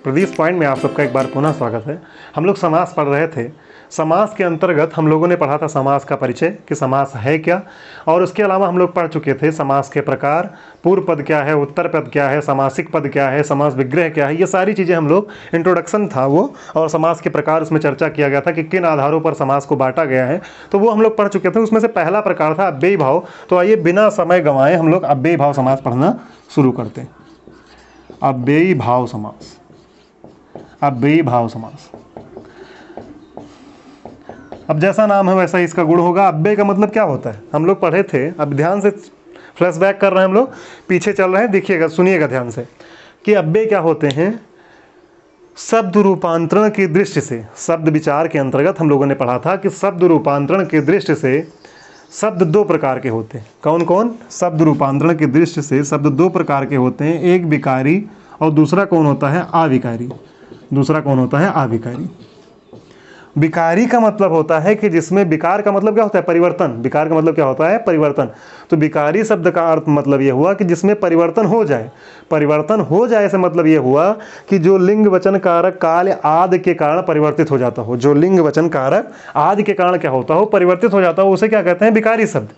Pradeep point में आप सबका एक बार पुनः स्वागत है। हम लोग समास पढ़ रहे थे। समास के अंतर्गत हम लोगों ने पढ़ा था समास का परिचय कि समास है क्या, और उसके अलावा हम लोग पढ़ चुके थे समास के प्रकार, पूर्व पद क्या है, उत्तर पद क्या है, समासिक पद क्या है, समास विग्रह क्या है, ये सारी चीज़ें हम लोग इंट्रोडक्शन था वो, और समास के प्रकार उसमें चर्चा किया गया था कि किन आधारों पर समास को बांटा गया है, तो वो हम लोग पढ़ चुके थे। उसमें से पहला प्रकार था अव्ययी भाव। तो आइए बिना समय गंवाए हम लोग अव्ययी भाव समास पढ़ना शुरू करते हैं। अव्ययी भाव समास, अव्ययी भाव समास। अब जैसा नाम है वैसा ही इसका गुण होगा। अव्यय का मतलब क्या होता है हम लोग पढ़े थे, अब ध्यान से फ्लैशबैक कर रहे हैं हम लोग, पीछे चल रहे हैं, देखिएगा सुनिएगा ध्यान से कि अव्यय क्या होते हैं। शब्द रूपांतरण की दृष्टि से, शब्द विचार के अंतर्गत हम लोगों ने पढ़ा था कि शब्द रूपांतरण की दृष्टि से शब्द दो प्रकार के होते हैं। कौन कौन? शब्द रूपांतरण की दृष्टि से शब्द दो प्रकार के होते हैं, एक विकारी और दूसरा कौन होता है? अविकारी। दूसरा कौन होता है? अविकारी। विकारी का मतलब होता है कि जिसमें, विकार का मतलब क्या होता है? परिवर्तन। विकार का मतलब क्या होता है? परिवर्तन। तो विकारी शब्द का अर्थ मतलब ये हुआ कि जिसमें परिवर्तन हो जाए। परिवर्तन हो जाए से मतलब ये हुआ कि जो लिंग वचन कारक काल आदि के कारण परिवर्तित हो जाता हो। जो लिंग वचन कारक आदि के कारण क्या होता हो? परिवर्तित हो जाता हो, उसे क्या कहते हैं? विकारी शब्द।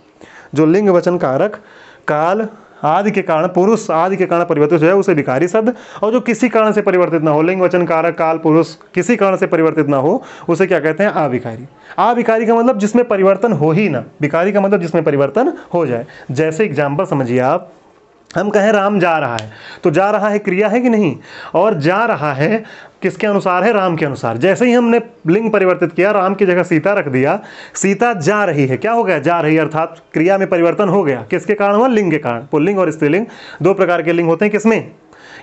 जो लिंग वचन कारक काल आदि के कारण, पुरुष आदि के कारण परिवर्तित हो जाए उसे विकारी शब्द, और जो किसी कारण से परिवर्तित ना हो, लिंग वचन कारक काल पुरुष किसी कारण से परिवर्तित ना हो, उसे क्या कहते हैं? अविकारी। अविकारी का मतलब जिसमें परिवर्तन हो ही ना, विकारी का मतलब जिसमें परिवर्तन हो जाए। जैसे एग्जाम्पल समझिए आप, हम कहें राम जा रहा है, तो जा रहा है क्रिया है कि नहीं, और जा रहा है किसके अनुसार है? राम के अनुसार। जैसे ही हमने लिंग परिवर्तित किया, राम की जगह सीता रख दिया, सीता जा रही है, क्या हो गया? जा रही, अर्थात क्रिया में परिवर्तन हो गया। किसके कारण हुआ? लिंग के कारण। पुल्लिंग और स्त्रीलिंग दो प्रकार के लिंग होते हैं। किसमें?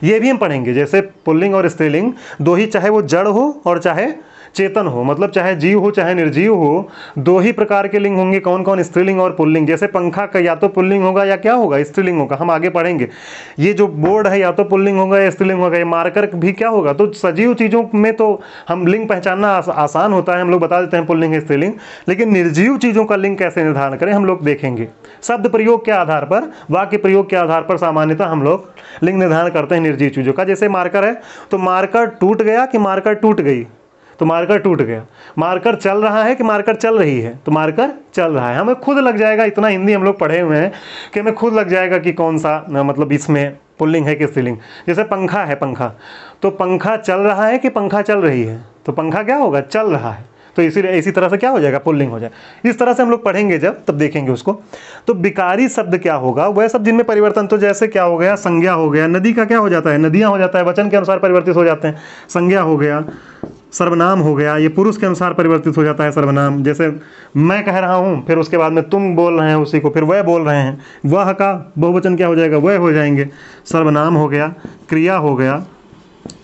ये भी हम पढ़ेंगे। जैसे पुल्लिंग और स्त्रीलिंग दो ही, चाहे वो जड़ हो और चाहे चेतन हो, मतलब चाहे जीव हो चाहे निर्जीव हो, दो ही प्रकार के लिंग होंगे। कौन कौन? स्त्रीलिंग और पुल्लिंग। जैसे पंखा का या तो पुल्लिंग होगा या क्या होगा? स्त्रीलिंग होगा। हम आगे पढ़ेंगे। ये जो बोर्ड है या तो पुल्लिंग होगा या स्त्रीलिंग होगा। ये मार्कर भी क्या होगा? तो सजीव चीज़ों में तो हम लिंग पहचानना आसान होता है, हम लोग बता देते हैं पुल्लिंग है स्त्रीलिंग, लेकिन निर्जीव चीज़ों का लिंग कैसे निर्धारण करें हम लोग देखेंगे। शब्द प्रयोग के आधार पर, वाक्य प्रयोग के आधार पर सामान्यतः हम लोग लिंग निर्धारण करते हैं निर्जीव चीज़ों का। जैसे मार्कर है, तो मार्कर टूट गया कि मार्कर टूट गई? तो मार्कर टूट गया। मार्कर चल रहा है कि मार्कर चल रही है? तो मार्कर चल रहा है। हमें खुद लग जाएगा, इतना हिंदी हम लोग पढ़े हुए हैं कि हमें खुद लग जाएगा कि कौन सा मतलब इसमें पुल्लिंग है कि स्त्रीलिंग। जैसे पंखा है, पंखा, तो पंखा चल रहा है कि पंखा चल रही है? तो पंखा क्या होगा? चल रहा है। तो इसीलिए इसी तरह से क्या हो जाएगा? पुल्लिंग हो जाए। इस तरह से हम लोग पढ़ेंगे जब, तब देखेंगे उसको। तो विकारी शब्द क्या होगा? वह सब जिनमें परिवर्तन, तो जैसे क्या हो गया? संज्ञा हो गया। नदी का क्या हो जाता है? नदियाँ हो जाता है, वचन के अनुसार परिवर्तित हो जाते हैं। संज्ञा हो गया। सर्वनाम हो गया, ये पुरुष के अनुसार परिवर्तित हो जाता है सर्वनाम। जैसे मैं कह रहा हूँ, फिर उसके बाद में तुम बोल रहे हैं उसी को, फिर वह बोल रहे हैं, वह का बहुवचन क्या हो जाएगा? वह हो जाएंगे। सर्वनाम हो गया, क्रिया हो गया,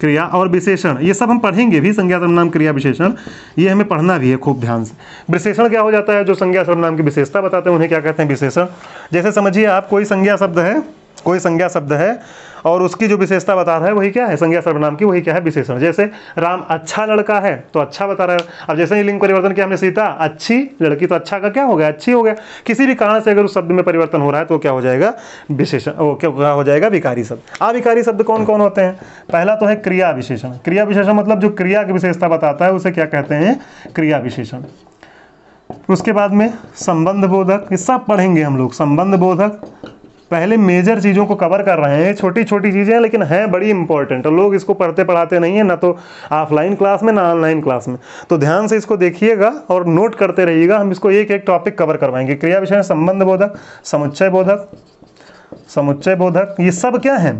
क्रिया और विशेषण, ये सब हम पढ़ेंगे भी। संज्ञा सर्वनाम क्रिया विशेषण, ये हमें पढ़ना भी है खूब ध्यान से। विशेषण क्या हो जाता है? जो संज्ञा सर्वनाम की विशेषता बताते हैं उन्हें क्या कहते हैं? विशेषण। जैसे समझिए आप, कोई संज्ञा शब्द है, कोई संज्ञा शब्द है और उसकी जो विशेषता बता रहा है वही क्या है? संज्ञा सर्वनाम की, वही क्या है? विशेषण। जैसे राम अच्छा लड़का है, तो अच्छा बता रहा है। अब जैसे ही लिंग परिवर्तन किया हमने, सीता अच्छी लड़की, तो अच्छा का क्या हो गया? अच्छी हो गया। किसी भी कारण से अगर उस शब्द में परिवर्तन हो रहा है तो क्या हो जाएगा? विशेषण। वो क्या हो जाएगा? विकारी शब्द। अविकारी शब्द कौन कौन होते हैं? पहला तो है क्रिया विशेषण। क्रिया विशेषण मतलब जो क्रिया की विशेषता बताता है उसे क्या कहते हैं? क्रिया विशेषण। उसके बाद में संबंध बोधक, ये सब पढ़ेंगे हम लोग। संबंध बोधक, पहले मेजर चीज़ों को कवर कर रहे हैं। छोटी छोटी चीज़ें हैं लेकिन हैं बड़ी इंपॉर्टेंट, और लोग इसको पढ़ते पढ़ाते नहीं है, ना तो ऑफलाइन क्लास में ना ऑनलाइन क्लास में। तो ध्यान से इसको देखिएगा और नोट करते रहिएगा। हम इसको एक एक टॉपिक कवर करवाएंगे। क्रिया विशेषण, संबंध बोधक, समुच्चय बोधक, समुच्चय बोधक, ये सब क्या है?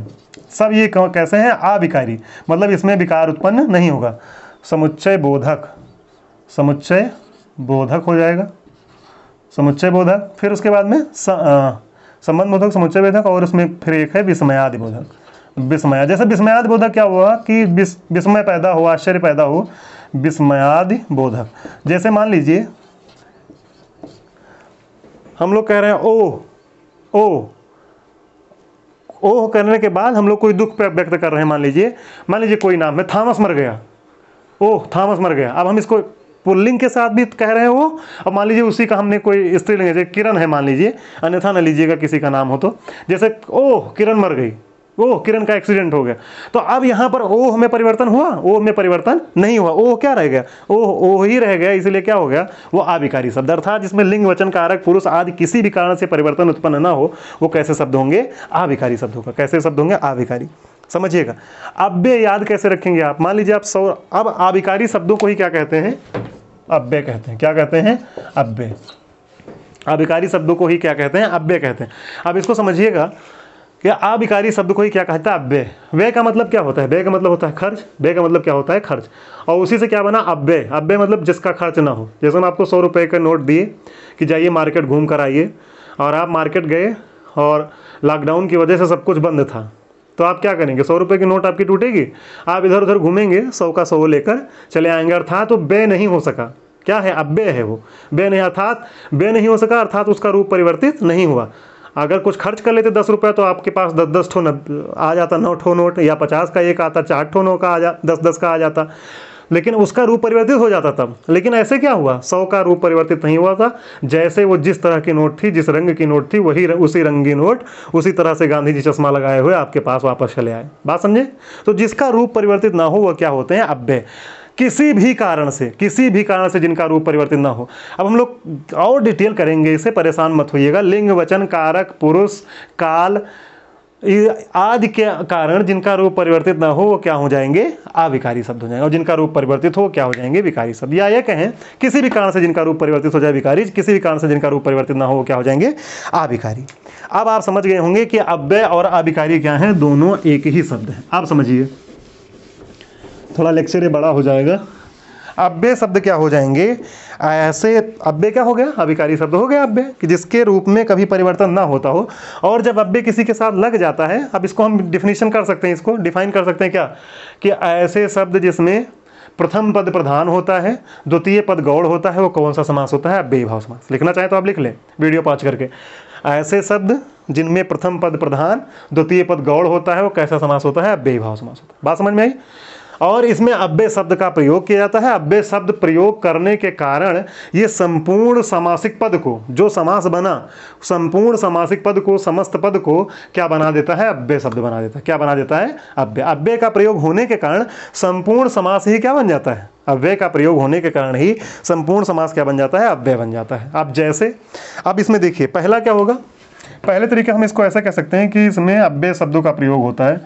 सब ये कैसे हैं? अविकारी, मतलब इसमें विकार उत्पन्न नहीं होगा। समुच्चय बोधक, समुच्चय बोधक हो जाएगा, समुच्चय बोधक। फिर उसके बाद में संबंध बोधक, समुच्चय बोधक, और उसमें फिर एक है विस्मयादि बोधक। विस्मया, जैसे विस्मयादि बोधक क्या हुआ कि विस्मय पैदा हो, आश्चर्य पैदा हो, विस्मयादि बोधक। जैसे मान लीजिए हम लोग कह रहे हैं ओ, ओ, ओ करने के बाद हम लोग कोई दुख व्यक्त कर रहे हैं। मान लीजिए कोई नाम है, थॉमस मर गया, ओह थॉमस मर गया। अब हम इसको पुल्लिंग के साथ भी कह रहे हैं वो। अब मान लीजिए उसी का हमने कोई स्त्रीलिंग, जैसे किरण है मान लीजिए, अन्यथा न लीजिएगा किसी का नाम हो तो। जैसे ओह किरण मर गई, ओह किरण का एक्सीडेंट हो गया। तो अब यहाँ पर ओह में परिवर्तन हुआ, ओह में परिवर्तन नहीं हुआ, ओह क्या रह गया, ओह ही रह गया, इसलिए क्या हो गया, वो अविकारी शब्द। अर्थात जिसमें लिंग वचन कारक पुरुष आदि किसी भी कारण से परिवर्तन उत्पन्न ना हो वो कैसे शब्द होंगे, अविकारी शब्द होगा। कैसे शब्द होंगे, अविकारी। समझिएगा। अव्यय याद कैसे रखेंगे आप, मान लीजिए आप अब अविकारी शब्दों को ही क्या कहते हैं, अव्यय कहते हैं। क्या कहते हैं, अव्यय। अविकारी शब्दों को ही क्या कहते हैं, अव्यय कहते हैं। अब इसको समझिएगा कि अविकारी शब्द को ही क्या कहता है, अव्यय। व्यय का मतलब क्या होता है, व्यय का मतलब होता है खर्च, व्यय का मतलब क्या होता है, खर्च। और उसी से क्या बना, अव्यय। अव्यय मतलब जिसका खर्च ना हो। जैसे हम आपको 100 रुपये का नोट दिए कि जाइए मार्केट घूम कर आइए, और आप मार्केट गए और लॉकडाउन की वजह से सब कुछ बंद था, तो आप क्या करेंगे, 100 रुपये की नोट आपकी टूटेगी, आप इधर उधर घूमेंगे, 100 का 100 लेकर चले आएंगे। अर्थात वो व्यय नहीं हो सका, क्या है, अव्यय है वो, व्यय नहीं, अर्थात व्यय नहीं हो सका, अर्थात उसका रूप परिवर्तित नहीं हुआ। अगर कुछ खर्च कर लेते 10 रुपये तो आपके पास 10-10 ठो आ जाता, 9 ठो नोट, या 50 का एक आता, 4 ठो नोट का आ जा, 10-10 का आ जाता, लेकिन उसका रूप परिवर्तित हो जाता तब। लेकिन ऐसे क्या हुआ, 100 का रूप परिवर्तित नहीं हुआ था। जैसे वो जिस तरह की नोट थी, जिस रंग की नोट थी, वही उसी रंग की नोट उसी तरह से गांधी जी चश्मा लगाए हुए आपके पास वापस चले आए। बात समझे। तो जिसका रूप परिवर्तित ना हो वह क्या होते हैं, अव्यय। किसी भी कारण से जिनका रूप परिवर्तित ना हो। अब हम लोग और डिटेल करेंगे, इसे परेशान मत होइएगा। लिंग वचन कारक पुरुष काल आदि के कारण जिनका रूप परिवर्तित ना हो वो क्या हो जाएंगे, अविकारी शब्द हो जाएंगे। और जिनका रूप परिवर्तित हो क्या हो जाएंगे, विकारी शब्द। या ये कहें किसी भी कारण से जिनका रूप परिवर्तित हो जाए विकारी, किसी भी कारण से जिनका रूप परिवर्तित ना हो वो क्या हो जाएंगे, अविकारी। अब आप समझ गए होंगे कि अव्यय और अविकारी क्या है, दोनों एक ही शब्द है। आप समझिए, थोड़ा लेक्चर ये बड़ा हो जाएगा। अव्यय शब्द क्या हो जाएंगे, ऐसे अव्यय क्या हो गया, अविकारी शब्द हो गया अव्यय, कि जिसके रूप में कभी परिवर्तन ना होता हो। और जब अव्यय किसी के साथ लग जाता है, अब इसको हम डिफिनीशन कर सकते हैं, इसको डिफाइन कर सकते हैं क्या, कि ऐसे शब्द जिसमें प्रथम पद प्रधान होता है, द्वितीय पद गौड़ होता है, वो कौन सा समास होता है, अव्ययी भाव समास। लिखना चाहे तो आप लिख लें वीडियो पॉज करके। ऐसे शब्द जिनमें प्रथम पद प्रधान द्वितीय पद गौड़ होता है वो कैसा समास होता है, अव्ययी भाव समास होता है। बात समझ में आई। और इसमें अव्यय शब्द का प्रयोग किया जाता है। अव्यय शब्द प्रयोग करने के कारण ये संपूर्ण समासिक पद को, जो समास बना, संपूर्ण समासिक पद को, समस्त पद को क्या बना देता है, अव्यय शब्द बना देता है। क्या बना देता है, अव्यय। अव्यय का प्रयोग होने के कारण संपूर्ण समास ही क्या बन जाता है, अव्यय का प्रयोग होने के कारण ही संपूर्ण समास क्या बन जाता है, अव्यय बन जाता है। अब जैसे अब इसमें देखिए पहला क्या होगा, पहले तरीके हम इसको ऐसा कह सकते हैं कि इसमें अव्यय शब्दों का प्रयोग होता है,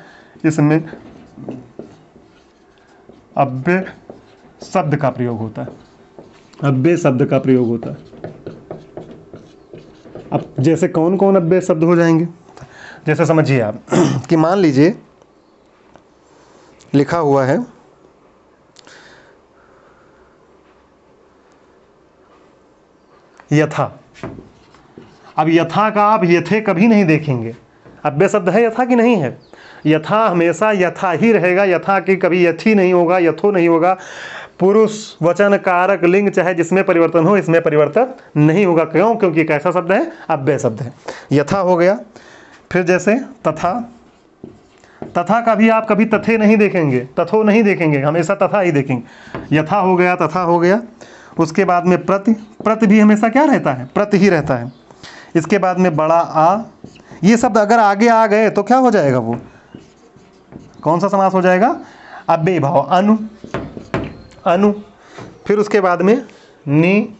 इसमें अव्यय शब्द का प्रयोग होता है, अव्यय शब्द का प्रयोग होता है। अब जैसे कौन कौन अव्यय शब्द हो जाएंगे, जैसे समझिए आप कि मान लीजिए लिखा हुआ है यथा। अब यथा का आप यथे कभी नहीं देखेंगे, अव्यय शब्द है यथा की नहीं है, यथा हमेशा यथा ही रहेगा, यथा की कभी यथी नहीं होगा, यथो नहीं होगा। पुरुष वचन कारक लिंग चाहे जिसमें परिवर्तन हो, इसमें परिवर्तन नहीं होगा। क्यों, क्योंकि कैसा शब्द है, अव्यय शब्द है। यथा हो गया। फिर जैसे तथा, तथा का भी आप कभी तथे नहीं देखेंगे, तथो नहीं देखेंगे, हमेशा तथा ही देखेंगे। यथा हो गया, तथा हो गया। उसके बाद में प्रति, प्रति भी हमेशा क्या रहता है, प्रति ही रहता है। इसके बाद में बड़ा आ, ये शब्द अगर आगे आ गए तो क्या हो जाएगा, वो कौन सा समास हो जाएगा, अव्ययी भाव, अनु, अनु। फिर उसके बाद में नी,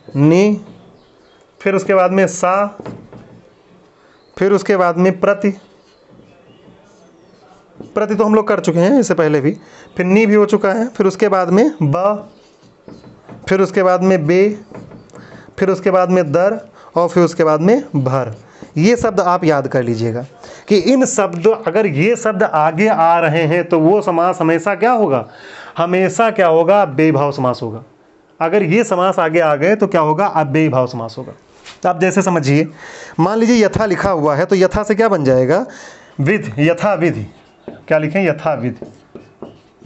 नी। फिर उसके बाद में सा। फिर उसके बाद में प्रति, प्रति तो हम लोग कर चुके हैं इससे पहले भी। फिर नी भी हो चुका है। फिर उसके बाद में ब, फिर उसके बाद में बे, फिर उसके बाद में दर, और फिर उसके बाद में भर। ये शब्द आप याद कर लीजिएगा कि इन शब्द, अगर ये शब्द आगे आ रहे हैं तो वो समास हमेशा क्या होगा, हमेशा क्या होगा, अव्ययी भाव समास होगा। अगर ये समास आगे आ गए तो क्या होगा, अव्ययी भाव समास होगा। तो आप जैसे समझिए, मान लीजिए यथा लिखा हुआ है तो यथा से क्या बन जाएगा, विधि, यथा विधि। क्या लिखें, यथा विधि,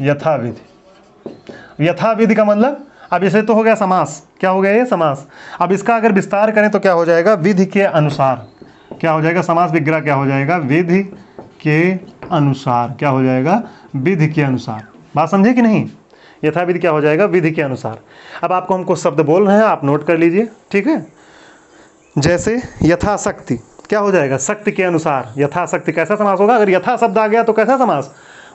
यथा विधि। यथा विधि का मतलब, अब इसे तो हो गया समास, क्या हो गया ये समास। अब इसका अगर विस्तार करें तो क्या हो जाएगा, विधि के अनुसार। क्या हो जाएगा, समास विग्रह क्या हो जाएगा, विधि के अनुसार। क्या हो जाएगा, विधि के अनुसार। बात समझे कि नहीं, यथा विधि क्या हो जाएगा, विधि के अनुसार। अब आपको हम कुछ शब्द बोल रहे हैं, आप नोट कर लीजिए, ठीक है। जैसे यथाशक्ति, क्या हो जाएगा, शक्ति के अनुसार, यथाशक्ति। कैसा समास होगा, अगर यथा शब्द आ गया तो कैसा समास,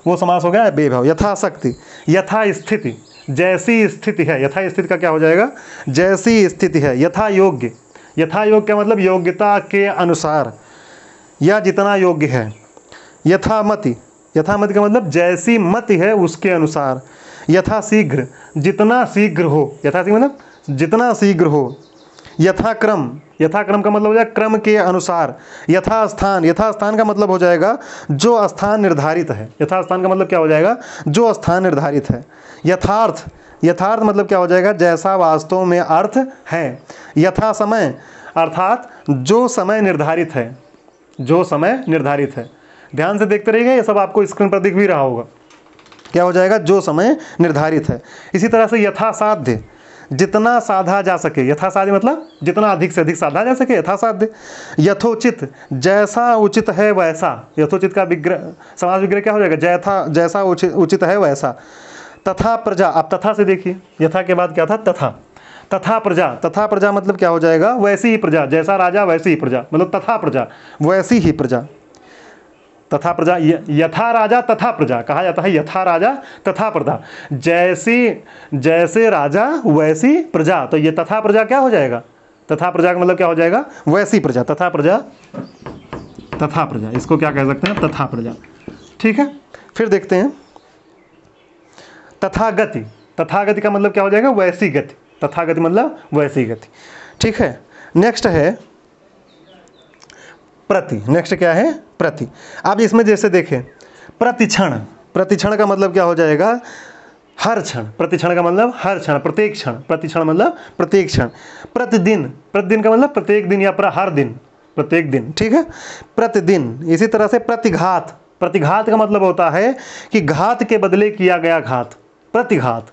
वो समास हो गया बेभाव। यथाशक्ति, यथा स्थिति, जैसी स्थिति है, यथा स्थिति का क्या हो जाएगा, जैसी स्थिति है। यथा योग्य, यथा योग्य का मतलब योग्यता के अनुसार या जितना योग्य है। यथामति, यथामति का मतलब जैसी मति है उसके अनुसार। यथा शीघ्र, जितना शीघ्र हो, यथा शीघ्र मतलब जितना शीघ्र हो। यथाक्रम, यथाक्रम का मतलब हो जाएगा क्रम के अनुसार। यथास्थान, यथास्थान का मतलब हो जाएगा जो स्थान निर्धारित है। यथास्थान का मतलब क्या हो जाएगा, जो स्थान निर्धारित है। यथार्थ, यथार्थ मतलब क्या हो जाएगा, जैसा वास्तव में अर्थ है। यथा समय, अर्थात जो समय निर्धारित है, जो समय निर्धारित है। ध्यान से देखते रहिएगा, ये सब आपको स्क्रीन पर दिख भी रहा होगा। क्या हो जाएगा, जो समय निर्धारित है। इसी तरह से यथासाध्य, जितना साधा जा सके। यथासाध्य मतलब जितना अधिक से अधिक साधा जा सके, यथासाध्य। यथोचित, जैसा उचित है वैसा। यथोचित का विग्रह, समास विग्रह क्या हो जाएगा, जैसा उचित है वैसा। तथा प्रजा, आप तथा से देखिए, यथा के बाद क्या था, तथा। तथा प्रजा, तथा प्रजा मतलब क्या हो जाएगा, वैसी ही प्रजा, जैसा राजा वैसी ही प्रजा, मतलब तथा प्रजा, वैसी ही प्रजा। तथा प्रजा, यथा राजा तथा प्रजा कहा जाता है, यथा राजा तथा प्रजा, जैसे राजा वैसी प्रजा। तो ये तथा प्रजा क्या हो जाएगा, तथा प्रजा का मतलब क्या हो जाएगा, वैसी प्रजा। तथा प्रजा, तथा प्रजा, इसको क्या कह सकते हैं, तथा प्रजा। ठीक है, फिर देखते हैं तथागति। तथागति का मतलब क्या हो जाएगा, वैसी गति। तथागति मतलब वैसी गति। ठीक है, नेक्स्ट है प्रति। नेक्स्ट क्या है, प्रति। आप इसमें जैसे देखें, प्रतिक्षण, प्रतिक्षण का मतलब क्या हो जाएगा, हर क्षण। प्रतिक्षण का मतलब हर क्षण, प्रत्येक क्षण। प्रतिक्षण मतलब प्रत्येक क्षण। प्रतिदिन, प्रतिदिन का मतलब प्रत्येक दिन या हर दिन, प्रत्येक दिन। ठीक है, प्रतिदिन। इसी तरह से प्रतिघात, प्रतिघात का मतलब होता है कि घात के बदले किया गया घात। प्रतिघात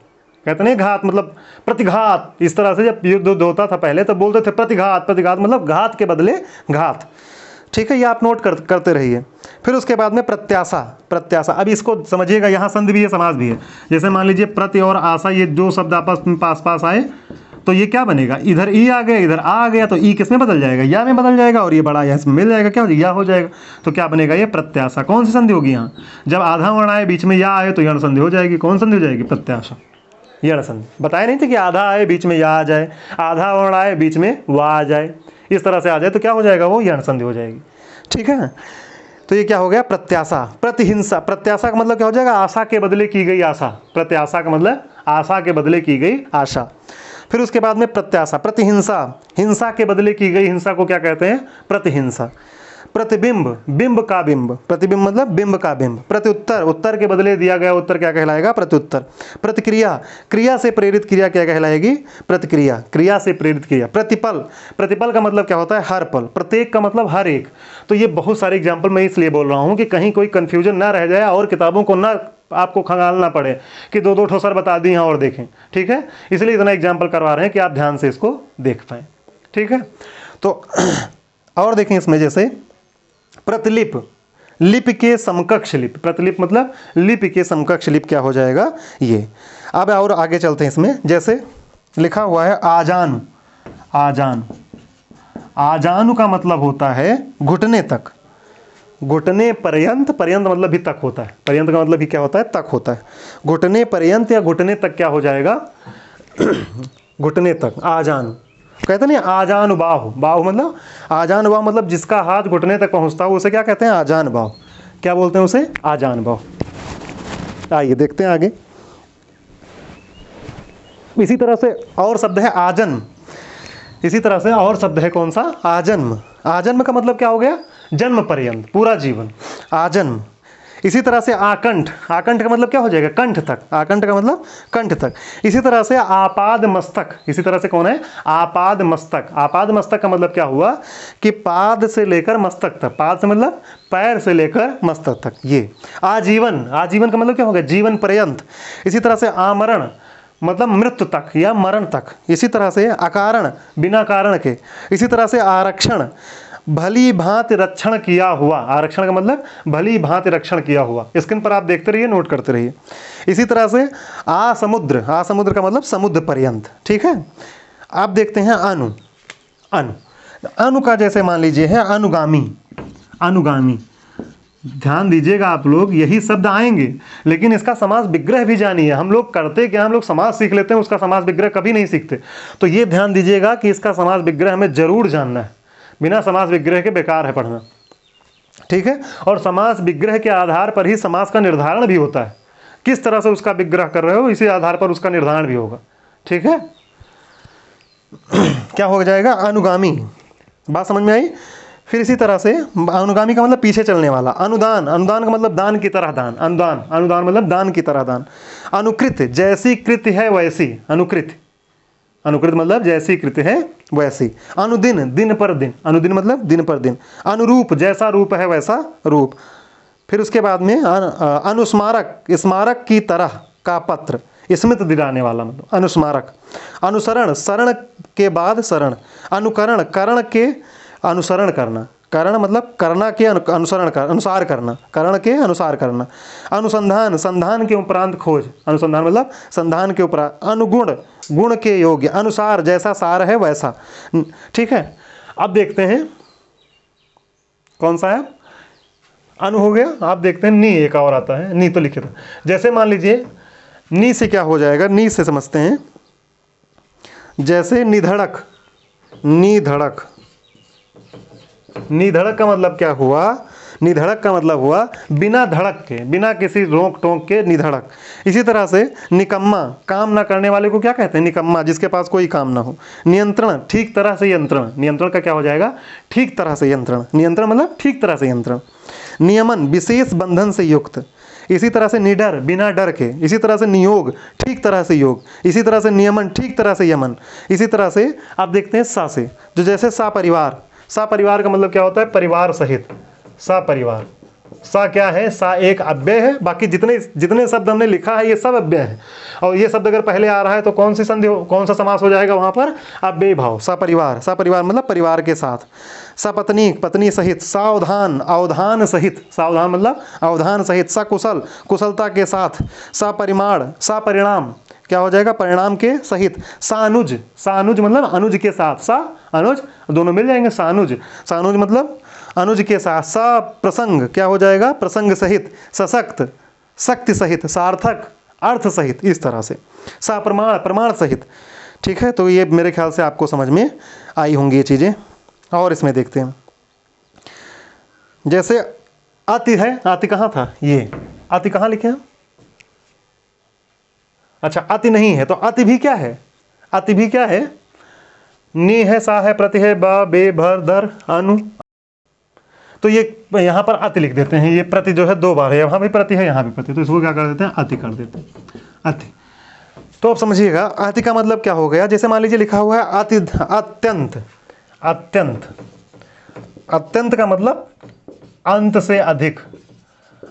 कहते नहीं, घात मतलब प्रतिघात। इस तरह से जब युद्ध होता था पहले तो बोलते थे प्रतिघात, प्रतिघात मतलब घात के बदले घात। ठीक है, ये आप नोट करते रहिए। फिर उसके बाद में प्रत्याशा, प्रत्याशा। अब इसको समझिएगा, यहाँ संधि भी है, समास भी है। जैसे मान लीजिए प्रति और आशा, ये दो शब्द आपस में पास पास आए तो ये क्या बनेगा, इधर ई आ गया, इधर आ गया, तो ई किस में बदल जाएगा, या में बदल जाएगा, और ये बड़ा या इसमें मिल जाएगा, क्या हो जाएगा, या हो जाएगा। तो क्या बनेगा, ये प्रत्याशा। कौन सी संधि होगी यहाँ, जब आधा वर्ण आए बीच में या आए तो यण संधि हो जाएगी। कौन संधि हो जाएगी, प्रत्याशा, यण संधि। बताया नहीं थे कि आधा आए बीच में या आ जाए, आधा वर्ण आए बीच में वा आ जाए, इस तरह से आ जाए तो क्या हो जाएगा, वो यण संधि हो जाएगी। ठीक है, तो ये क्या हो गया, प्रत्याशा। प्रतिहिंसा, प्रत्याशा का मतलब क्या हो जाएगा, आशा के बदले की गई आशा। प्रत्याशा का मतलब आशा के बदले की गई आशा। फिर उसके बाद में प्रत्याशा। प्रतिहिंसा, हिंसा के बदले की गई हिंसा को क्या कहते हैं, प्रतिहिंसा। प्रतिबिंब, बिंब का बिंब, प्रतिबिंब मतलब बिंब का बिंब। प्रत्युत्तर, उत्तर के बदले दिया गया उत्तर क्या कहलाएगा, प्रत्युत्तर। प्रतिक्रिया, क्रिया से प्रेरित क्रिया क्या कहलाएगी, प्रतिक्रिया, क्रिया से प्रेरित क्रिया। प्रतिपल, प्रतिपल का मतलब क्या होता है, हर पल। प्रत्येक का मतलब हर एक। तो ये बहुत सारे एग्जाम्पल मैं इसलिए बोल रहा हूँ कि कहीं कोई कन्फ्यूजन ना रह जाए और किताबों को ना आपको खंगालना पड़े कि दो दो ठोसर बता दी हैं और देखें। ठीक है, इसलिए इतना एग्जाम्पल करवा रहे हैं कि आप ध्यान से इसको देख पाएँ। ठीक है, तो और देखें इसमें जैसे प्रतिलिप, लिप के समकक्ष लिप। प्रतिलिप मतलब लिप के समकक्ष लिप क्या हो जाएगा, ये। अब और आगे चलते हैं इसमें, जैसे लिखा हुआ है आजानु। आजानु, आजानु का मतलब होता है घुटने तक, घुटने पर्यंत। पर्यंत मतलब भी तक होता है, पर्यंत का मतलब भी क्या होता है, तक होता है। घुटने पर्यंत या घुटने तक क्या हो जाएगा, घुटने तक। आजानु कहते नहीं, आजान बाहु। बाहु मतलब, आजान बाहु मतलब जिसका हाथ घुटने तक पहुंचता हो उसे क्या कहते हैं, आजान बाहु। क्या बोलते हैं उसे, आजान बाहु। आइए देखते हैं आगे। इसी तरह से और शब्द है आजन्म। इसी तरह से और शब्द है कौन सा, आजन्म। आजन्म का मतलब क्या हो गया, जन्म पर्यंत, पूरा जीवन, आजन्म। इसी तरह से आकंठ, आकंठ का मतलब क्या हो जाएगा, कंठ तक। आकंठ का मतलब कंठ तक। इसी तरह से आपाद मस्तक। इसी तरह से कौन है, आपाद मस्तक। आपाद मस्तक का मतलब क्या हुआ कि पाद से लेकर मस्तक तक। पाद से मतलब पैर से लेकर मस्तक तक, ये। आजीवन, आजीवन का मतलब क्या हो गया, जीवन पर्यंत। इसी तरह से आमरण मतलब मृत्यु तक या मरण तक। इसी तरह से अकारण, बिना कारण के। इसी तरह से आरक्षण, भली भांति रक्षण किया हुआ। आरक्षण का मतलब भली भांति रक्षण किया हुआ। स्क्रीन पर आप देखते रहिए, नोट करते रहिए। इसी तरह से आसमुद्र, आसमुद्र का मतलब समुद्र पर्यंत। ठीक है, आप देखते हैं अनु। अनु अनु का जैसे मान लीजिए है अनुगामी, अनुगामी, ध्यान दीजिएगा आप लोग, यही शब्द आएंगे, लेकिन इसका समास विग्रह भी जानिए। हम लोग करते क्या, हम लोग समास सीख लेते हैं, उसका समास विग्रह कभी नहीं सीखते। तो ये ध्यान दीजिएगा कि इसका समास विग्रह हमें जरूर जानना है, बिना समास विग्रह के बेकार है पढ़ना, ठीक है। और समास विग्रह के आधार पर ही समास का निर्धारण भी होता है, किस तरह से उसका विग्रह कर रहे हो इसी आधार पर उसका निर्धारण भी होगा, ठीक है। क्या हो जाएगा, अनुगामी, बात समझ में आई। फिर इसी तरह से अनुगामी का मतलब पीछे चलने वाला। अनुदान, अनुदान का मतलब दान की तरह दान, अनुदान, अनुदान मतलब दान की तरह दान। अनुकृत, जैसी कृति है वैसी, अनुकृत, अनुकृत मतलब जैसी कृति है वैसी। अनुदिन, दिन पर दिन, अनुदिन मतलब दिन पर दिन। अनुरूप, जैसा रूप है वैसा रूप। फिर उसके बाद में अनुस्मारक, स्मारक की तरह का पत्र, स्मृति दिलाने वाला मतलब अनुस्मारक। अनुसरण, शरण के बाद शरण। अनुकरण, करण के अनुसरण करना, करण मतलब करना के अनुसरण कर, अनुसार करना, करण के अनुसार करना। अनुसंधान, संधान के उपरांत खोज, अनुसंधान मतलब संधान के उपरांत। अनुगुण, गुण के योग्य। अनुसार, जैसा सार है वैसा, ठीक है। अब देखते हैं कौन सा है, अनु हो गया। आप देखते हैं नी, एक और आता है, नी तो लिखे था। जैसे मान लीजिए नी से क्या हो जाएगा, नी से समझते हैं। जैसे निधड़क, निधड़क, निधड़क का मतलब क्या हुआ, निधड़क का मतलब हुआ बिना धड़क के, बिना किसी रोक टोक के निधड़क। इसी तरह से निकम्मा, काम ना करने वाले को क्या कहते हैं, निकम्मा, जिसके पास कोई काम ना हो। नियंत्रण, ठीक तरह से यंत्रण, नियंत्रण का क्या हो जाएगा, ठीक तरह से यंत्रण, नियंत्रण मतलब ठीक तरह से यंत्रण। नियमन, विशेष बंधन से युक्त। इसी तरह से निडर, बिना डर के। इसी तरह से नियोग, ठीक तरह से योग। इसी तरह से नियमन, ठीक तरह से यमन। इसी तरह से आप देखते हैं सा से, जो जैसे सा परिवार, सा परिवार का मतलब क्या होता है, परिवार सहित, सा परिवार। सा क्या है, सा एक अव्यय है, बाकी जितने जितने शब्द हमने लिखा है ये सब अव्यय है। और ये शब्द अगर पहले आ रहा है तो कौन सी संधि, कौन सा समास हो जाएगा वहाँ पर, अव्यय भाव। सा परिवार, सा परिवार मतलब परिवार के साथ। सपत्नी, पत्नी सहित। सावधान, अवधान सहित, सावधान मतलब अवधान सहित। सकुशल, कुशलता के साथ। सपरिमाण, सपरिणाम क्या हो जाएगा, परिणाम के सहित। सानुज, सानुज मतलब अनुज के साथ, सा अनुज दोनों मिल जाएंगे, सानुज, सानुज मतलब अनुज के साथ। सा प्रसंग क्या हो जाएगा, प्रसंग सहित। सशक्त, शक्ति सहित। सार्थक, अर्थ सहित, इस तरह से। सा प्रमाण, प्रमाण सहित, ठीक है। तो ये मेरे ख्याल से आपको समझ में आई होंगी ये चीज़ें। और इसमें देखते हैं, जैसे अति है, अति कहाँ था, ये अति कहाँ लिखे हैं, अच्छा अति नहीं है, तो अति भी क्या है, अति भी क्या है, नी है, सा है, प्रति है, बा बे भर दर अनु। तो ये यहाँ पर अति लिख देते हैं, ये प्रति जो है दो बार है, यहाँ भी प्रति है यहाँ भी प्रति, तो इसको क्या कर देते हैं, अति कर देते हैं, अति। तो अब समझिएगा अति का मतलब क्या हो गया। जैसे मान लीजिए लिखा हुआ है अति, अत्यंत, अत्यंत, अत्यंत का मतलब अंत से अधिक,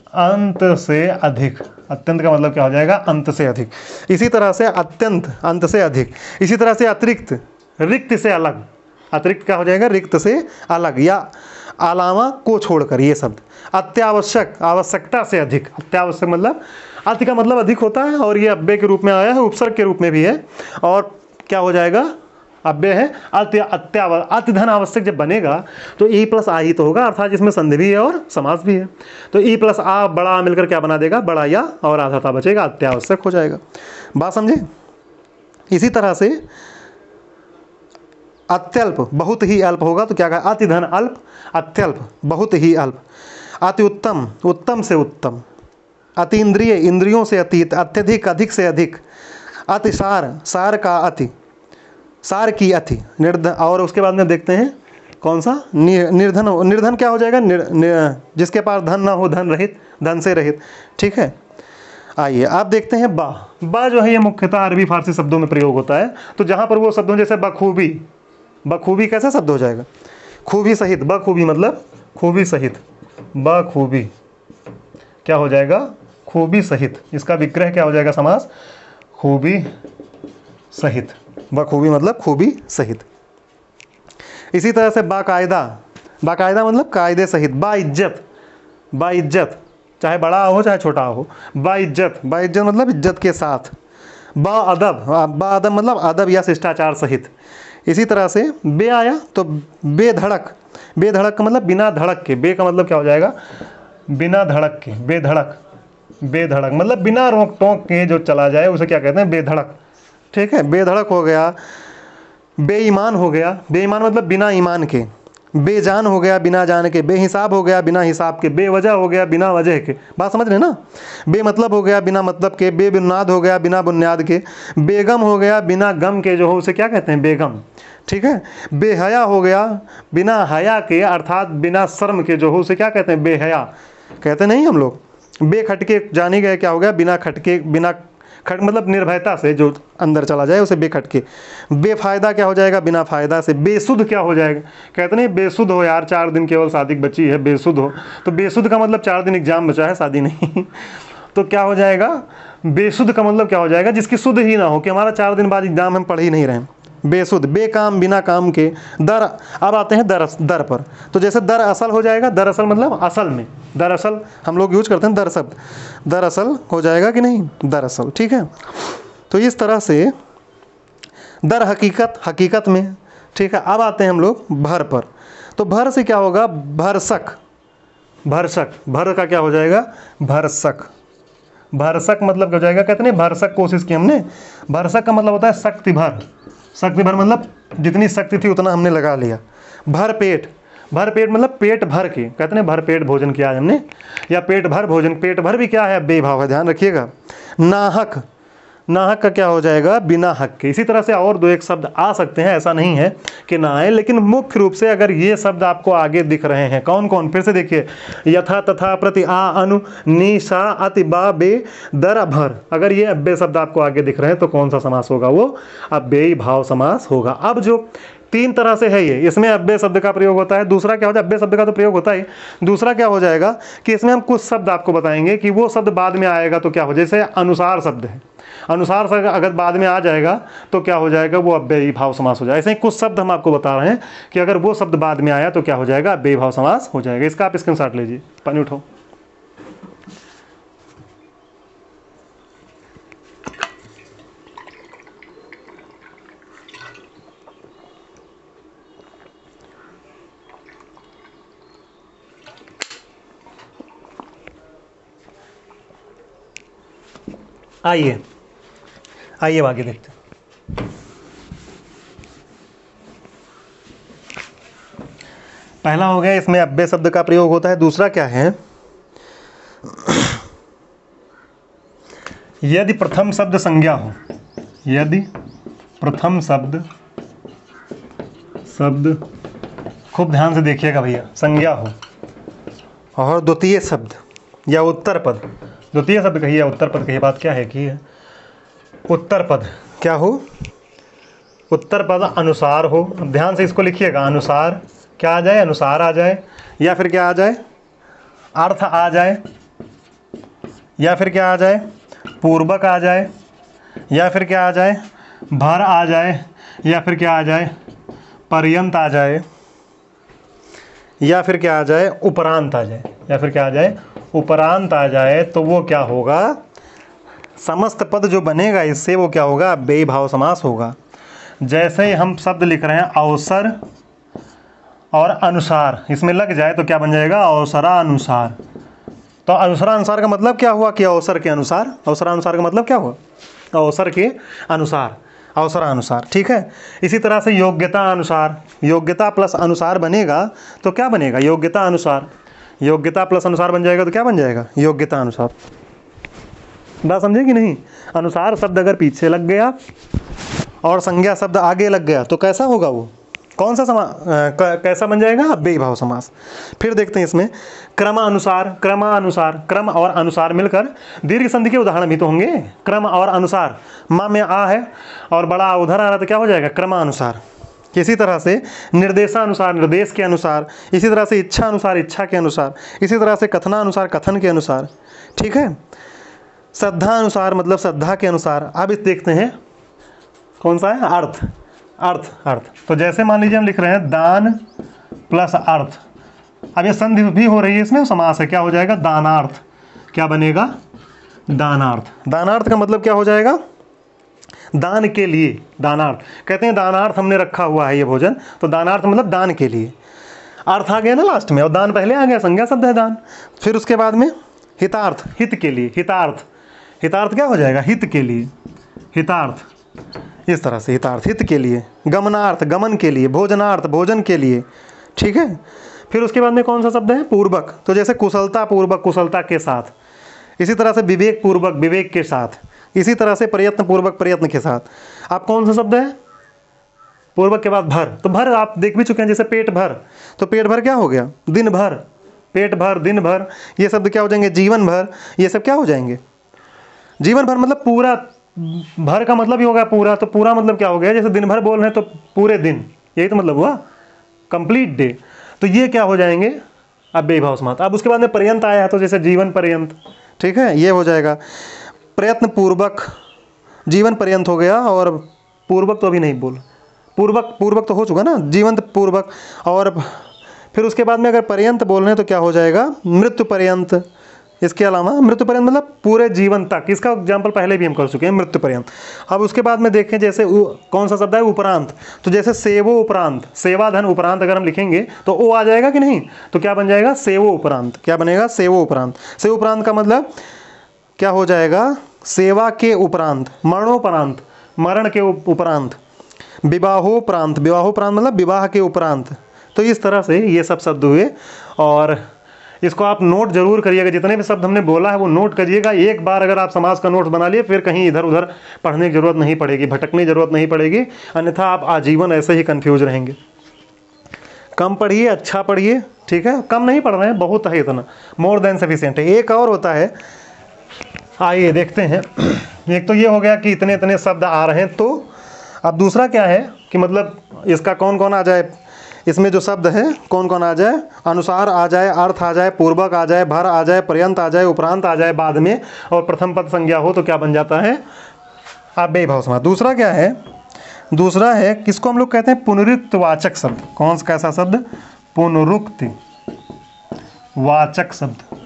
अंत से अधिक। अत्यंत का मतलब क्या हो जाएगा, अंत से अधिक। इसी तरह से अत्यंत, अंत से अधिक। इसी तरह से अतिरिक्त, रिक्त से अलग। अतिरिक्त क्या हो जाएगा, रिक्त से अलग या अलावा को छोड़कर, ये शब्द। अत्यावश्यक, आवश्यकता से अधिक। अत्यावश्यक मतलब अति का मतलब अधिक होता है, और ये अव्यय के रूप में आया है, उपसर्ग के रूप में भी है, और क्या हो जाएगा, अव्यय है। अति धन आवश्यक जब बनेगा तो ई प्लस आ ही तो होगा, अर्थात जिसमें संधि भी है और समास भी है। तो ई प्लस आ, बड़ा आ मिलकर क्या बना देगा, बड़ा या, और आधाता बचेगा, अत्यावश्यक हो जाएगा। बात समझे। इसी तरह से अत्यल्प, बहुत ही अल्प होगा तो क्या कहा, अति धन अल्प, अत्यल्प बहुत ही अल्प। अति उत्तम, उत्तम से उत्तम। अति इंद्रिय, इंद्रियों से अतीत, अत्यधिक, अधिक से अधिक। अतिसार, सार का अति, सार की अति। निर्धन, और उसके बाद में देखते हैं कौन सा, निर्धन। निर्धन क्या हो जाएगा, जिसके पास धन ना हो, धन रहित, धन से रहित, ठीक है। आइए आप देखते हैं बा, बा जो है ये मुख्यतः अरबी फारसी शब्दों में प्रयोग होता है। तो जहाँ पर वो शब्दों जैसे बखूबी, बखूबी कैसा शब्द हो जाएगा, खूबी सहित। बखूबी मतलब खूबी सहित, बखूबी क्या हो जाएगा, खूबी सहित। इसका विग्रह क्या हो जाएगा, समास, खूबी सहित। बखूबी मतलब खूबी सहित। इसी तरह से बाकायदा, बाकायदा मतलब कायदे सहित। बाइज्जत, बाइज्जत चाहे बड़ा हो चाहे छोटा हो। बाइज्जत, बाइज्जत मतलब इज्जत के साथ। बाअदब, बाअदब मतलब अदब या शिष्टाचार सहित। इसी तरह से बे आया तो बेधड़क, बेधड़क का मतलब बिना धड़क के, बे का मतलब क्या हो जाएगा, बिना धड़क के, बेधड़क, बेधड़क मतलब बिना रोक टोक के जो चला जाए उसे क्या कहते हैं, बेधड़क। ठीक है, बेधड़क हो गया। बेईमान हो गया, बेईमान मतलब बिना ईमान के। बेजान हो गया बिना जान के। बेहिसाब हो गया बिना हिसाब के। बेवजह हो गया बिना वजह के। बात समझ रहे हैं ना। बेमतलब हो गया बिना मतलब के। बेबुनियाद हो गया बिना बुनियाद के। बेगम हो गया बिना गम के, जो हो उसे क्या कहते हैं, बेगम। ठीक है। बेहया हो गया बिना हया के, अर्थात बिना शर्म के, जो हो उसे क्या कहते हैं, बेहया कहते नहीं हम लोग। बेखटके जाने गए क्या हो गया, बिना खटके, बिना खट मतलब निर्भयता से जो अंदर चला जाए उसे बेखटके। बेफायदा क्या हो जाएगा, बिना फायदा से। बेसुध क्या हो जाएगा, कहते नहीं बेसुध हो यार, 4 दिन केवल शादी बची है, बेसुध हो। तो बेसुध का मतलब 4 दिन एग्जाम बचा है, शादी नहीं। तो क्या हो जाएगा, बेसुध का मतलब क्या हो जाएगा, जिसकी सुध ही ना हो, कि हमारा 4 दिन बाद एग्जाम हम पढ़ ही नहीं रहे हैं, बेसुध। बेकाम बिना काम के। दर, अब आते हैं दर पर। तो जैसे दरअसल हो जाएगा, दरअसल मतलब असल में, दरअसल हम लोग यूज करते हैं दर शब्द, दरअसल हो जाएगा कि नहीं, दरअसल। ठीक है। तो इस तरह से दर हकीकत, हकीकत में। ठीक है। अब आते हैं हम लोग भर पर। तो भर से क्या होगा, भरसक, भरसक, भर का क्या हो जाएगा, भरसक। भरसक मतलब क्या हो जाएगा, कहते नहीं भरसक कोशिश की हमने। भरसक का मतलब होता है शक्ति भर, शक्ति भर मतलब जितनी शक्ति थी उतना हमने लगा लिया। भर पेट, भर पेट मतलब पेट भर के, कहते हैं भर पेट भोजन किया हमने, या पेट भर भोजन। पेट भर भी क्या है, बेभाव है, ध्यान रखिएगा। नाहक, नाहक का क्या हो जाएगा, बिना हक के। इसी तरह से और 2-1 शब्द आ सकते हैं, ऐसा नहीं है कि ना आए, लेकिन मुख्य रूप से अगर ये शब्द आपको आगे दिख रहे हैं, कौन कौन, फिर से देखिए, यथा तथा प्रति आ अनु नि सा अति बा बे दर भर, अगर ये अव्यय शब्द आपको आगे दिख रहे हैं तो कौन सा समास होगा, वो अव्ययी भाव समास होगा। अब जो 3 तरह से है ये, इसमें अव्यय शब्द का प्रयोग होता है। दूसरा क्या हो जाए, अव्यय शब्द का तो प्रयोग होता ही, दूसरा क्या हो जाएगा कि इसमें हम कुछ शब्द आपको बताएंगे कि वो शब्द बाद में आएगा तो क्या हो, जैसे अनुसार शब्द है, अनुसार से अगर बाद में आ जाएगा तो क्या हो जाएगा, वो अव्ययी भाव समास हो जाएगा। ऐसे ही कुछ शब्द हम आपको बता रहे हैं कि अगर वो शब्द बाद में आया तो क्या हो जाएगा, अव्ययी भाव समास हो जाएगा। इसका आप स्क्रीनशॉट लीजिए, पानी उठाओ। आइए आइए आगे देखते हैं। पहला हो गया, इसमें अव्यय शब्द का प्रयोग होता है। दूसरा क्या है, यदि प्रथम शब्द संज्ञा हो, यदि प्रथम शब्द खूब ध्यान से देखिएगा भैया, संज्ञा हो, और द्वितीय शब्द या उत्तर पद, द्वितीय शब्द कहिए या उत्तर पद कहिए, बात क्या है कि उत्तर पद क्या हो, उत्तर पद अनुसार हो। ध्यान से इसको लिखिएगा, अनुसार क्या आ जाए, अनुसार आ जाए, या फिर क्या आ जाए, अर्थ आ जाए, या फिर क्या आ जाए, पूर्वक आ जाए, या फिर क्या आ जाए, भर आ जाए, या फिर क्या आ जाए, पर्यंत आ जाए, या फिर क्या आ जाए, उपरांत आ जाए, या फिर क्या आ जाए, उपरांत आ जाए। तो वो क्या होगा, समस्त पद जो बनेगा इससे वो क्या होगा, अव्ययी भाव समास होगा। जैसे ही हम शब्द लिख रहे हैं अवसर और अनुसार, इसमें लग जाए तो क्या बन जाएगा, अवसरानुसार। तो अवसरानुसार का मतलब क्या हुआ कि अवसर के अनुसार, अवसरानुसार का मतलब क्या हुआ, अवसर के अनुसार, अवसरानुसार। ठीक है। इसी तरह से योग्यता अनुसार, योग्यता प्लस अनुसार बनेगा तो क्या बनेगा, योग्यता अनुसार। योग्यता प्लस अनुसार बन जाएगा तो क्या बन जाएगा, योग्यता अनुसार। बात समझे कि नहीं। अनुसार शब्द अगर पीछे लग गया और संज्ञा शब्द आगे लग गया तो कैसा होगा, वो कौन सा कैसा बन जाएगा, अव्ययी भाव समास। फिर देखते हैं इसमें क्रमानुसार, क्रमानुसार, क्रम और अनुसार मिलकर दीर्घ संधि के उदाहरण भी तो होंगे। क्रम और अनुसार, माँ में आ है और बड़ा उधर आ रहा तो क्या हो जाएगा, क्रमानुसार। इसी तरह से निर्देशानुसार, निर्देश के अनुसार। इसी तरह से इच्छा अनुसार, इच्छा के अनुसार। इसी तरह से कथनानुसार, कथन के अनुसार। ठीक है। श्रद्धा अनुसार मतलब श्रद्धा के अनुसार। अब इस देखते हैं कौन सा है, अर्थ, अर्थ, अर्थ। तो जैसे मान लीजिए हम लिख रहे हैं दान प्लस अर्थ, अब ये संधि भी हो रही है, इसमें समास है, क्या हो जाएगा, दानार्थ। क्या बनेगा, दानार्थ। दानार्थ का मतलब क्या हो जाएगा, दान के लिए, दानार्थ कहते हैं, दानार्थ हमने रखा हुआ है ये भोजन, तो दानार्थ मतलब दान के लिए, अर्थ आ गया ना लास्ट में, और दान पहले आ गया, संज्ञा शब्द है दान। फिर उसके बाद में हितार्थ, हित के लिए, हितार्थ, हितार्थ क्या हो जाएगा, हित के लिए, हितार्थ, इस तरह से हितार्थ, हित के लिए। गमनार्थ, गमन के लिए। भोजनार्थ, भोजन के लिए, ठीक है। फिर उसके बाद में कौन सा शब्द है, पूर्वक, तो जैसे कुशलता पूर्वक, कुशलता के साथ, इसी तरह से विवेक पूर्वक, विवेक के साथ, इसी तरह से प्रयत्न पूर्वक, प्रयत्न के साथ। आप कौन सा शब्द है, पूर्वक के बाद भर, तो भर आप देख भी चुके हैं, जैसे पेट भर, तो पेट भर क्या हो गया, दिन भर, पेट भर, दिन भर, ये शब्द क्या हो जाएंगे, जीवन भर, ये सब क्या हो जाएंगे, जीवन भर मतलब पूरा, भर का मतलब ही होगा पूरा, तो पूरा मतलब क्या हो गया, जैसे दिन भर बोल रहे हैं तो पूरे दिन, यही तो मतलब हुआ, कंप्लीट डे, तो ये क्या हो जाएंगे, अव्ययी भाव समास। अब उसके बाद में पर्यंत आया है, तो जैसे जीवन पर्यंत, ठीक है, ये हो जाएगा। प्रयत्न पूर्वक, जीवन पर्यंत हो गया, और पूर्वक तो अभी नहीं बोल, पूर्वक, पूर्वक तो हो चुका ना, जीवन पूर्वक। और फिर उसके बाद में अगर पर्यंत बोल रहे हैं तो क्या हो जाएगा, मृत्यु पर्यंत। इसके अलावा मृत्यु पर्यंत मतलब पूरे जीवन तक, इसका एग्जाम्पल पहले भी हम कर चुके हैं, मृत्यु पर्यंत। अब उसके बाद में देखें, जैसे कौन सा शब्द है, उपरांत, तो जैसे सेवो उपरांत, सेवाधन उपरांत अगर हम लिखेंगे तो ओ आ जाएगा कि नहीं, तो क्या बन जाएगा, सेवो उपरांत, क्या बनेगा, सेवो उपरांत। सेवो उपरांत का मतलब क्या हो जाएगा, सेवा के उपरांत, मरणोपरांत, मरण के उपरांत, विवाहोपरांत, विवाहोपरांत मतलब विवाह के उपरांत। तो इस तरह से ये सब शब्द हुए, और इसको आप नोट जरूर करिएगा, जितने भी शब्द हमने बोला है वो नोट करिएगा। एक बार अगर आप समास का नोट्स बना लिए, फिर कहीं इधर उधर पढ़ने की जरूरत नहीं पड़ेगी, भटकने की जरूरत नहीं पड़ेगी, अन्यथा आप आजीवन ऐसे ही कंफ्यूज रहेंगे। कम पढ़िए, अच्छा पढ़िए, ठीक है, कम नहीं पढ़ रहे हैं, बहुत है इतना, मोर देन सफिशिएंट है। एक और होता है, आइए देखते हैं। एक तो ये हो गया कि इतने इतने शब्द आ रहे हैं, तो अब दूसरा क्या है कि मतलब इसका कौन कौन आ जाए, इसमें जो शब्द है कौन कौन आ जाए, अनुसार आ जाए, अर्थ आ जाए, पूर्वक आ जाए, भर आ जाए, पर्यंत आ जाए, उपरांत आ जाए बाद में, और प्रथम पद संज्ञा हो तो क्या बन जाता है, अव्ययी भाव समास। दूसरा क्या है, दूसरा है किसको हम लोग कहते हैं, पुनरुक्तवाचक शब्द। कौन सा, कैसा शब्द, पुनरुक्ति वाचक शब्द।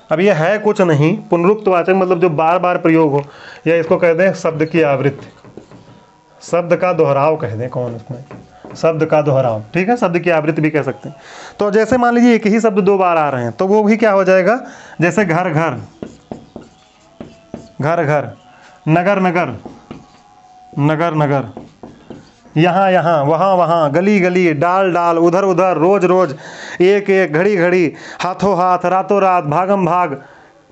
अब ये है कुछ नहीं, पुनरुक्तवाचक मतलब जो बार बार प्रयोग हो, या इसको कहते हैं शब्द की आवृत्ति, शब्द का दोहराव कह दें, कौन इसमें, शब्द का दोहराव, ठीक है, शब्द की आवृत्ति भी कह सकते हैं। तो जैसे मान लीजिए एक ही शब्द दो बार आ रहे हैं, तो वो भी क्या हो जाएगा, जैसे घर घर, घर घर, नगर नगर, नगर नगर, यहाँ यहाँ, वहाँ वहाँ, गली गली, डाल डाल, उधर उधर, रोज रोज, एक एक, घड़ी घड़ी, हाथों हाथ, रातों रात, भागम भाग,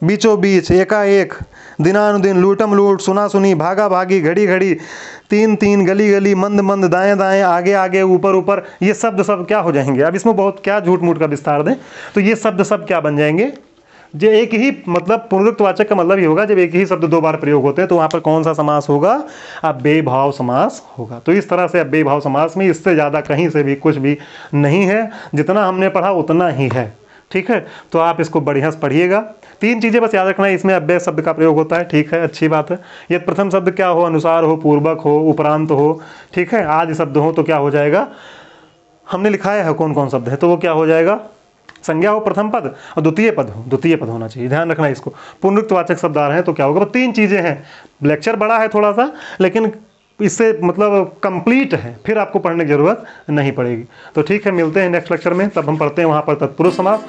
बीचों बीच, एकाएक, दिनानुदिन, लूटम लूट, सुना सुनी, भागा भागी, घड़ी घड़ी, तीन तीन, गली गली, मंद मंद, दाएं दाएं, आगे आगे, ऊपर ऊपर, ये शब्द सब क्या हो जाएंगे। अब इसमें बहुत क्या झूठ मूठ का विस्तार दें, तो ये शब्द सब क्या बन जाएंगे, जो एक ही मतलब पुनरुक्तवाचक का मतलब ही होगा, जब एक ही शब्द दो बार प्रयोग होते हैं तो वहाँ पर कौन सा समास होगा, अव्ययी भाव समास होगा। तो इस तरह से अव्ययी भाव समास में इससे ज़्यादा कहीं से भी कुछ भी नहीं है, जितना हमने पढ़ा उतना ही है, ठीक है। तो आप इसको बढ़िया से पढ़िएगा। तीन चीज़ें बस याद रखना है, इसमें अव्यय शब्द का प्रयोग होता है, ठीक है, अच्छी बात है। ये प्रथम शब्द क्या हो, अनुसार हो, पूर्वक हो, उपरांत हो, ठीक है, आदि शब्द हो तो क्या हो जाएगा, हमने लिखाया है कौन कौन शब्द है, तो वो क्या हो जाएगा, संज्ञा हो प्रथम पद, और द्वितीय पद हो, द्वितीय पद होना चाहिए, ध्यान रखना इसको। पुनरुक्तवाचक शब्द आ रहे हैं तो क्या होगा, तीन चीज़ें हैं। लेक्चर बड़ा है थोड़ा सा, लेकिन इससे मतलब कंप्लीट है, फिर आपको पढ़ने की जरूरत नहीं पड़ेगी। तो ठीक है, मिलते हैं नेक्स्ट लेक्चर में, तब हम पढ़ते हैं वहाँ पर तत्पुरुष समास।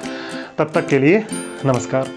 तब तक के लिए नमस्कार।